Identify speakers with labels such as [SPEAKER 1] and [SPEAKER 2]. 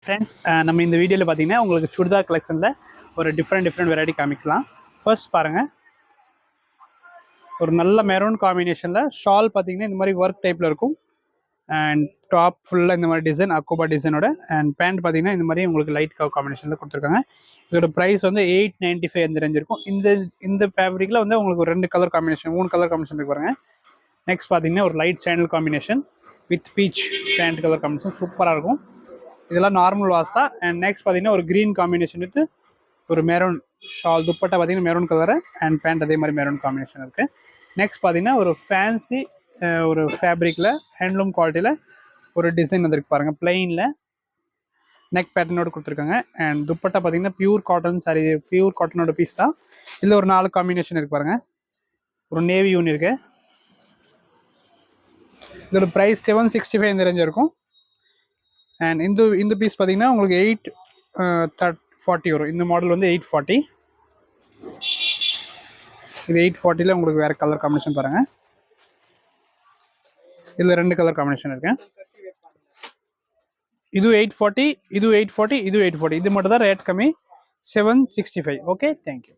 [SPEAKER 1] Friends, நம்ம இந்த வீடியோவில் பார்த்தீங்கன்னா உங்களுக்கு சுடிதார் கலெக்ஷனில் ஒரு டிஃப்ரெண்ட் வெரைட்டி காமிக்கலாம். ஃபர்ஸ்ட் பாருங்கள், ஒரு நல்ல மெரூன் காம்பினேஷனில் ஷால் பார்த்தீங்கன்னா இந்த மாதிரி ஒர்க் டைப்பில் இருக்கும். அண்ட் டாப் ஃபுல்லாக இந்த மாதிரி டிசைன் அக்கோபா டிசைனோட. அண்ட் பேண்ட் பார்த்தீங்கன்னா இந்த மாதிரி உங்களுக்கு லைட் கவர் காம்பினேஷனில் கொடுத்துருக்காங்க. இதோட ப்ரைஸ் வந்து 895 அந்த ரேஞ்ச் இருக்கும். இந்த ஃபேப்ரிக்கில் வந்து உங்களுக்கு ஒரு 2 கலர் காம்பினேஷன் 3 கலர் காம்பினேஷன் இருக்கு பாருங்க. நெக்ஸ்ட் பார்த்தீங்கன்னா ஒரு லைட் சேனல் combination with peach pant colour combination சூப்பராக இருக்கும். இதெல்லாம் நார்மல் வாஷ் தான். அண்ட் நெக்ஸ்ட் பார்த்தீங்கன்னா ஒரு க்ரீன் காம்பினேஷன் வித் ஒரு மெரூன் ஷால், துப்பட்டா பார்த்தீங்கன்னா மெரூன் கலரு அண்ட் பேண்ட் அதே மாதிரி மெரூன் காம்பினேஷன் இருக்குது. நெக்ஸ்ட் பார்த்தீங்கன்னா ஒரு ஃபேன்சி ஒரு ஃபேப்ரிக்கில் ஹேண்ட்லூம் குவாலிட்டியில் ஒரு டிசைன் வந்துருக்கு பாருங்கள். பிளெயினில் நெக் பேட்டர்னோடு கொடுத்துருக்காங்க. அண்ட் துப்பட்டா பார்த்தீங்கன்னா பியூர் காட்டன் சாரி, பியூர் காட்டனோட பீஸ் தான். இதில் ஒரு 4 காம்பினேஷன் இருக்குது பாருங்கள். ஒரு நேவி யூன் இருக்குது. இதோட ப்ரைஸ் 765 இந்த ரேஞ்ச் இருக்கும். அண்ட் இந்த பீஸ் பார்த்தீங்கன்னா உங்களுக்கு 840 வரும். இந்த மாடல் வந்து 840. இது 840ல் உங்களுக்கு வேறு கலர் காம்பினேஷன் பாருங்கள். இதில் 2 கலர் காம்பினேஷன் இருக்கு. இது 840, இது 840, இது 840. இது மட்டும் தான் ரேட் கம்மி 765. Okay, thank you.